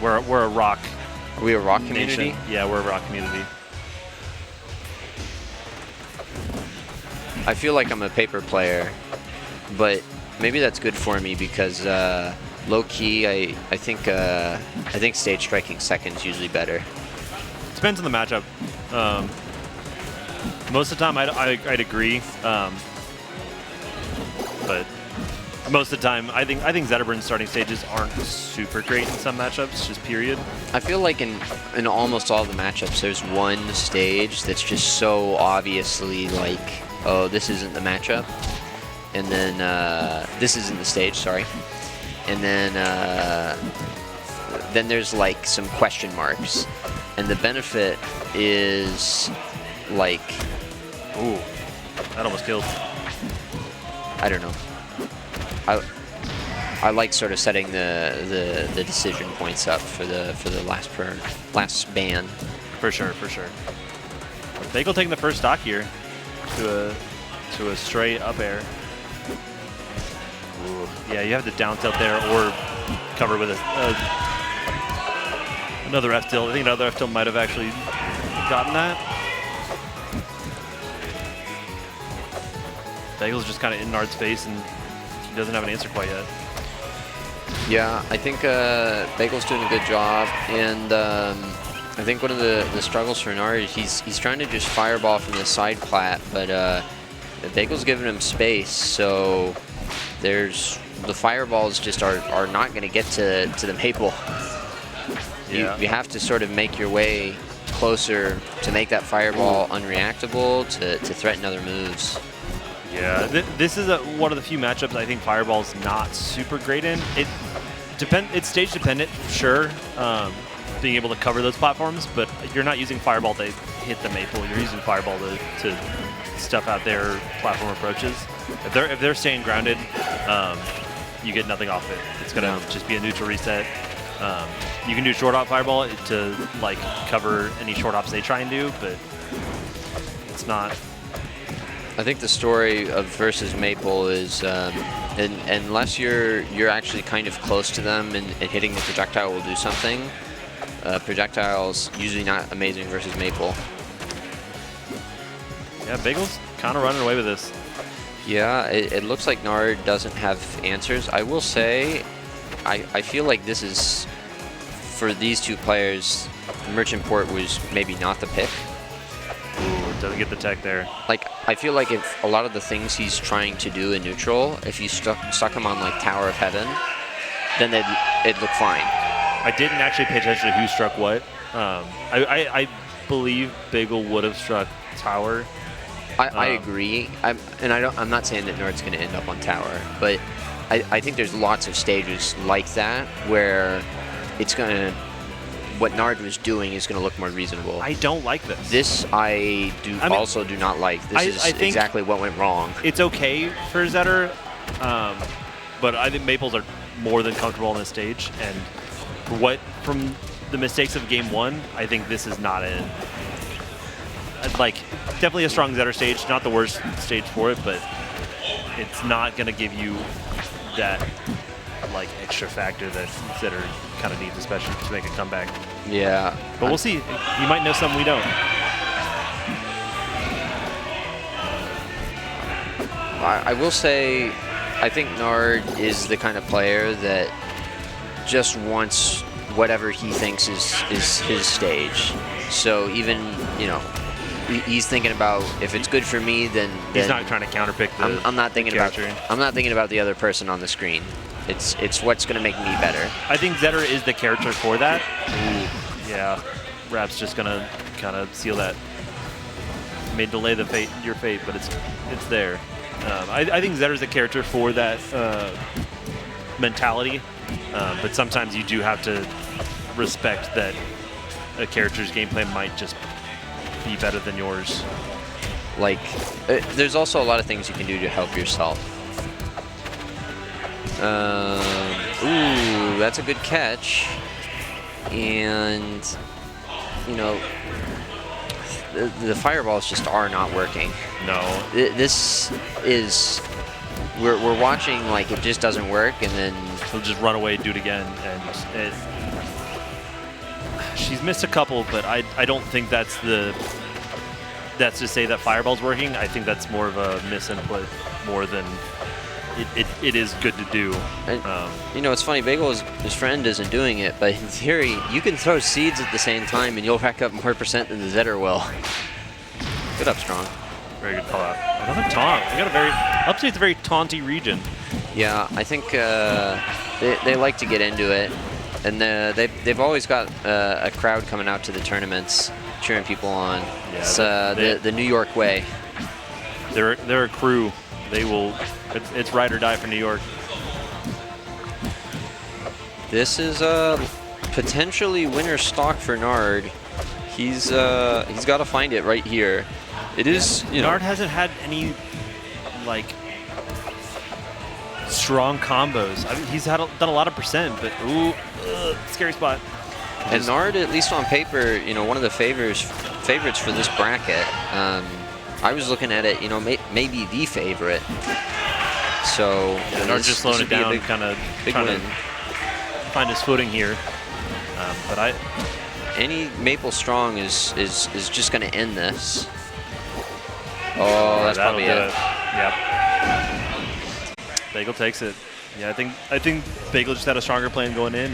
We're a rock. Are we a rock community? Nation. Yeah, we're a rock community. I feel like I'm a paper player, but maybe that's good for me because low key, I think stage striking second is usually better. Depends on the matchup. Most of the time, I'd agree, but most of the time, I think Zetterburn's starting stages aren't super great in some matchups, just period. I feel like in almost all the matchups, there's one stage that's just so obviously like, oh, this isn't the matchup, and then this isn't the stage, sorry, and then there's like some question marks, and the benefit is like, ooh, that almost killed. I don't know. I like sort of setting the decision points up for the last ban. For sure, for sure. Bagel taking the first stock here to a straight up air. Ooh. Yeah, you have to down tilt there or cover with another F tilt. I think another F tilt might have actually gotten that. Bagel's just kind of in Nard's face and he doesn't have an answer quite yet. Yeah, I think Bagel's doing a good job, and I think one of the struggles for Nard is he's trying to just fireball from the side plat, but Bagel's giving him space, so there's the fireballs just are not going to get to the Maypul. Yeah. You have to sort of make your way closer to make that fireball unreactable to threaten other moves. Yeah, this is one of the few matchups I think Fireball's not super great in. It's stage dependent, sure, being able to cover those platforms, but you're not using Fireball to hit the Maypul. You're using Fireball to stuff out their platform approaches. If they're staying grounded, you get nothing off it. It's gonna just be a neutral reset. You can do short hop Fireball to like cover any short hops they try and do, but it's not. I think the story of versus Maypul is, unless you're actually kind of close to them and hitting the projectile will do something, projectile's usually not amazing versus Maypul. Yeah, Bagel's kind of running away with this. Yeah, it looks like Nard doesn't have answers. I will say, I feel like this is, for these two players, Merchant Port was maybe not the pick. Ooh, doesn't get the tech there. Like, I feel like if a lot of the things he's trying to do in neutral, if you stuck him on like Tower of Heaven, then it'd look fine. I didn't actually pay attention to who struck what. I believe Bagel would have struck Tower. I agree. I'm not saying that Nard's going to end up on Tower, but I think there's lots of stages like that where it's going to. What Nard was doing is going to look more reasonable. I don't like this. This I also do not like. This is exactly what went wrong. It's okay for Zetter, but I think Maypuls are more than comfortable on this stage. And from the mistakes of game one, I think this is not definitely a strong Zetter stage. Not the worst stage for it, but it's not going to give you that like extra factor that Zetter kind of needs, especially to make a comeback. Yeah. But we'll see. You might know something we don't. I will say, I think Nard is the kind of player that just wants whatever he thinks is his stage. So even, you know, he's thinking about if it's good for me, then he's not trying to counterpick the I'm not thinking about the other person on the screen. It's what's going to make me better. I think Zetter is the character for that. Ooh, yeah, Rap's just going to kind of seal that. May delay your fate, but it's there. I think Zetter's the character for that mentality, but sometimes you do have to respect that a character's gameplay might just be better than yours. Like, there's also a lot of things you can do to help yourself. Ooh, that's a good catch. And, you know, the fireballs just are not working. No. This is, we're watching like it just doesn't work, and then he'll just run away, do it again, and she's missed a couple, but I don't think that's to say that Fireball's working. I think that's more of a misinput more than it is good to do. You know, it's funny, Bagel, his friend isn't doing it, but in theory, you can throw seeds at the same time and you'll rack up more percent than the Zetter will. Good up, Strong. Very good call out. Another taunt. We got a very, Upstate's a very taunty region. Yeah, I think they like to get into it. And they've always got a crowd coming out to the tournaments, cheering people on. Yeah, it's the New York way. They're a crew. They will. It's ride or die for New York. This is potentially winner stock for Nard. He's got to find it right here. It is. Nard hasn't had any like strong combos. I mean, he's done a lot of percent, but ooh, scary spot. And Nard, at least on paper, one of the favorites for this bracket. I was looking at it, maybe the favorite. So yeah, Nard's just slowing it down, kind of trying to find his footing here. But any Maypul Strong is just going to end this. Oh, that's probably it. Yep. Bagel takes it. Yeah, I think Bagel just had a stronger plan going in.